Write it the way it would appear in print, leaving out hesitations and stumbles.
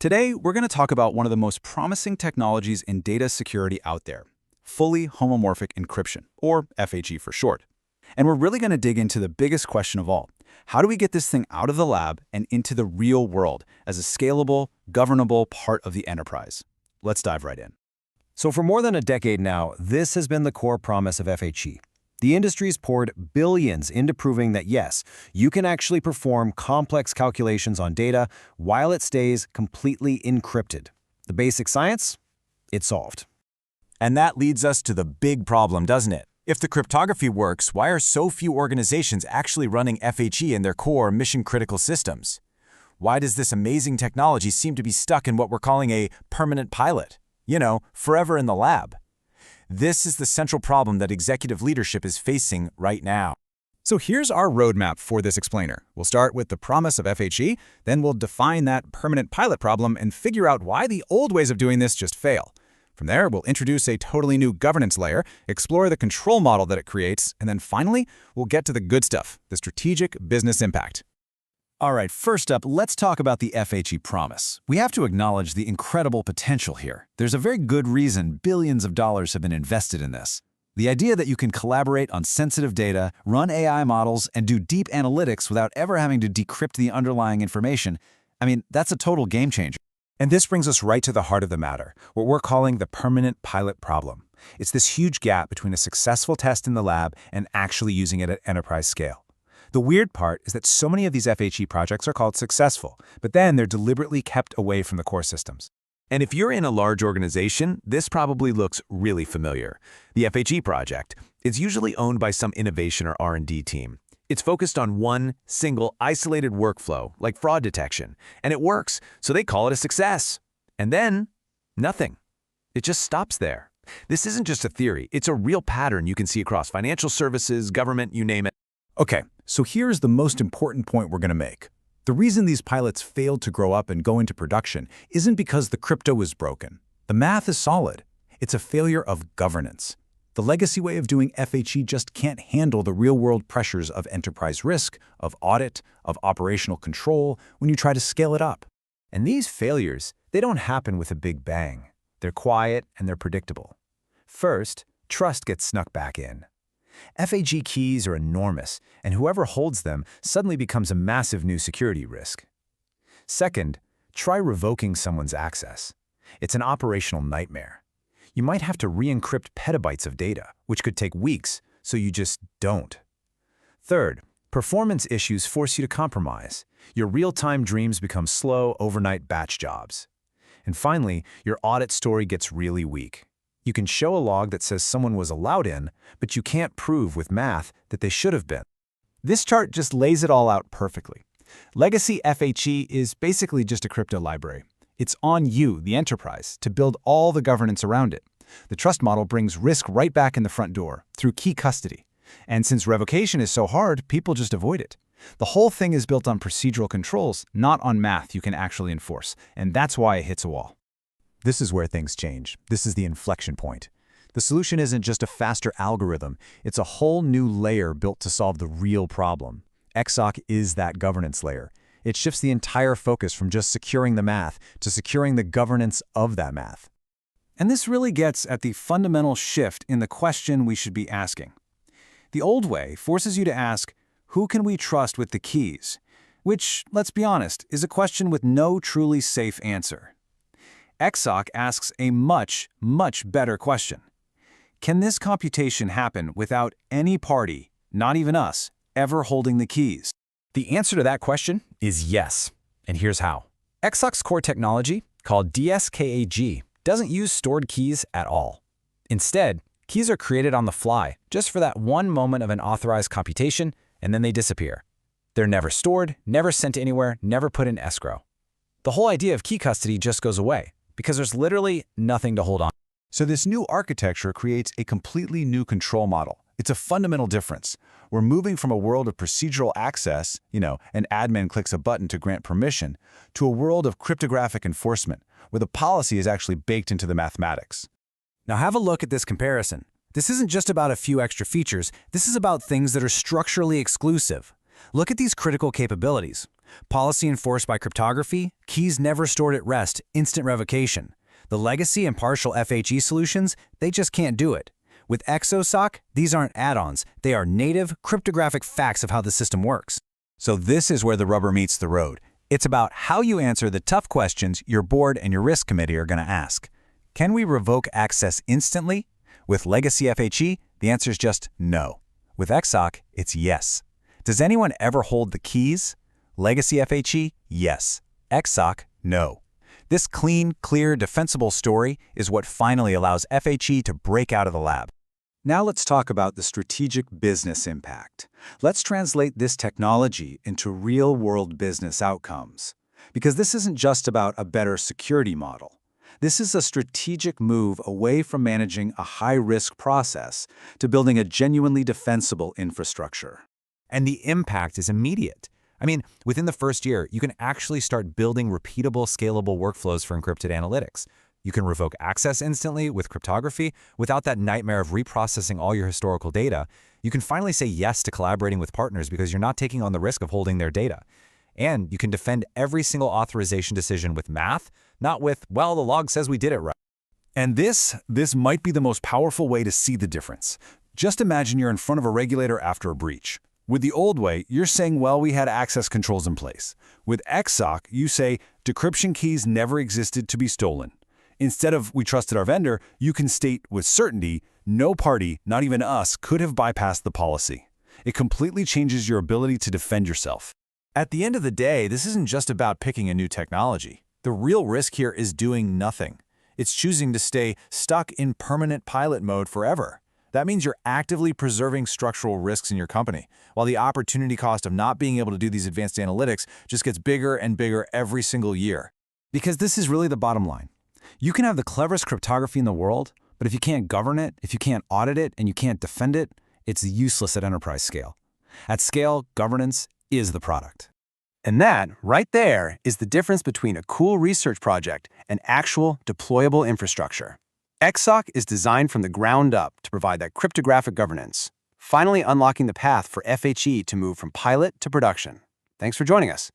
Today, we're going to talk about one of the most promising technologies in data security out there, fully homomorphic encryption, or FHE for short. And we're really going to dig into the biggest question of all. How do we get this thing out of the lab and into the real world as a scalable, governable part of the enterprise? Let's dive right in. So for more than a decade now, this has been the core promise of FHE. The industry's poured billions into proving that yes, you can actually perform complex calculations on data while it stays completely encrypted. The basic science? It's solved. And that leads us to the big problem, doesn't it? If the cryptography works, why are so few organizations actually running FHE in their core mission-critical systems? Why does this amazing technology seem to be stuck in what we're calling a permanent pilot? You know, forever in the lab. This is the central problem that executive leadership is facing right now. So here's our roadmap for this explainer. We'll start with the promise of FHE, then we'll define that permanent pilot problem and figure out why the old ways of doing this just fail. From there, we'll introduce a totally new governance layer, explore the control model that it creates, and then finally, we'll get to the good stuff, the strategic business impact. All right, first up, let's talk about the FHE promise. We have to acknowledge the incredible potential here. There's a very good reason billions of dollars have been invested in this. The idea that you can collaborate on sensitive data, run AI models, and do deep analytics without ever having to decrypt the underlying information, that's a total game changer. And this brings us right to the heart of the matter, what we're calling the permanent pilot problem. It's this huge gap between a successful test in the lab and actually using it at enterprise scale. The weird part is that so many of these FHE projects are called successful, but then they're deliberately kept away from the core systems. And if you're in a large organization, this probably looks really familiar. The FHE project is usually owned by some innovation or R&D team. It's focused on one single isolated workflow, like fraud detection, and it works, so they call it a success. And then, nothing. It just stops there. This isn't just a theory, it's a real pattern you can see across financial services, government, you name it. Okay, so here's the most important point we're going to make. The reason these pilots failed to grow up and go into production isn't because the crypto is broken. The math is solid. It's a failure of governance. The legacy way of doing FHE just can't handle the real-world pressures of enterprise risk, of audit, of operational control when you try to scale it up. And these failures, they don't happen with a big bang. They're quiet and they're predictable. First, trust gets snuck back in. FHE keys are enormous, and whoever holds them suddenly becomes a massive new security risk. Second, try revoking someone's access. It's an operational nightmare. You might have to re-encrypt petabytes of data, which could take weeks, so you just don't. Third, performance issues force you to compromise. Your real-time dreams become slow, overnight batch jobs. And finally, your audit story gets really weak. You can show a log that says someone was allowed in, but you can't prove with math that they should have been. This chart just lays it all out perfectly. Legacy FHE is basically just a crypto library. It's on you, the enterprise, to build all the governance around it. The trust model brings risk right back in the front door, through key custody. And since revocation is so hard, people just avoid it. The whole thing is built on procedural controls, not on math you can actually enforce, and that's why it hits a wall. This is where things change. This is the inflection point. The solution isn't just a faster algorithm, it's a whole new layer built to solve the real problem. XSOC is that governance layer. It shifts the entire focus from just securing the math to securing the governance of that math. And this really gets at the fundamental shift in the question we should be asking. The old way forces you to ask, who can we trust with the keys? Which, let's be honest, is a question with no truly safe answer. XSOC asks a much, much better question. Can this computation happen without any party, not even us, ever holding the keys? The answer to that question is yes, and here's how. XSOC's core technology, called DSKAG, doesn't use stored keys at all. Instead, keys are created on the fly, just for that one moment of an authorized computation, and then they disappear. They're never stored, never sent anywhere, never put in escrow. The whole idea of key custody just goes away, because there's literally nothing to hold on. So this new architecture creates a completely new control model. It's a fundamental difference. We're moving from a world of procedural access, an admin clicks a button to grant permission, to a world of cryptographic enforcement, where the policy is actually baked into the mathematics. Now have a look at this comparison. This isn't just about a few extra features, this is about things that are structurally exclusive. Look at these critical capabilities. Policy enforced by cryptography, keys never stored at rest, instant revocation. The legacy and partial FHE solutions, they just can't do it. With XSOC, these aren't add-ons, they are native, cryptographic facts of how the system works. So this is where the rubber meets the road. It's about how you answer the tough questions your board and your risk committee are going to ask. Can we revoke access instantly? With legacy FHE, the answer is just no. With XSOC, it's yes. Does anyone ever hold the keys? Legacy FHE, yes. XSOC, no. This clean, clear, defensible story is what finally allows FHE to break out of the lab. Now let's talk about the strategic business impact. Let's translate this technology into real-world business outcomes. Because this isn't just about a better security model. This is a strategic move away from managing a high-risk process to building a genuinely defensible infrastructure. And the impact is immediate. I mean, within the first year, you can actually start building repeatable, scalable workflows for encrypted analytics. You can revoke access instantly with cryptography without that nightmare of reprocessing all your historical data. You can finally say yes to collaborating with partners because you're not taking on the risk of holding their data. And you can defend every single authorization decision with math, not with, well, the log says we did it right. And this might be the most powerful way to see the difference. Just imagine you're in front of a regulator after a breach. With the old way, you're saying, well, we had access controls in place. With XSOC, you say, decryption keys never existed to be stolen. Instead of, we trusted our vendor, you can state with certainty, no party, not even us, could have bypassed the policy. It completely changes your ability to defend yourself. At the end of the day, this isn't just about picking a new technology. The real risk here is doing nothing. It's choosing to stay stuck in permanent pilot mode forever. That means you're actively preserving structural risks in your company, while the opportunity cost of not being able to do these advanced analytics just gets bigger and bigger every single year. Because this is really the bottom line. You can have the cleverest cryptography in the world, but if you can't govern it, if you can't audit it, and you can't defend it, it's useless at enterprise scale. At scale, governance is the product. And that, right there, is the difference between a cool research project and actual deployable infrastructure. XSOC is designed from the ground up to provide that cryptographic governance, finally unlocking the path for FHE to move from pilot to production. Thanks for joining us.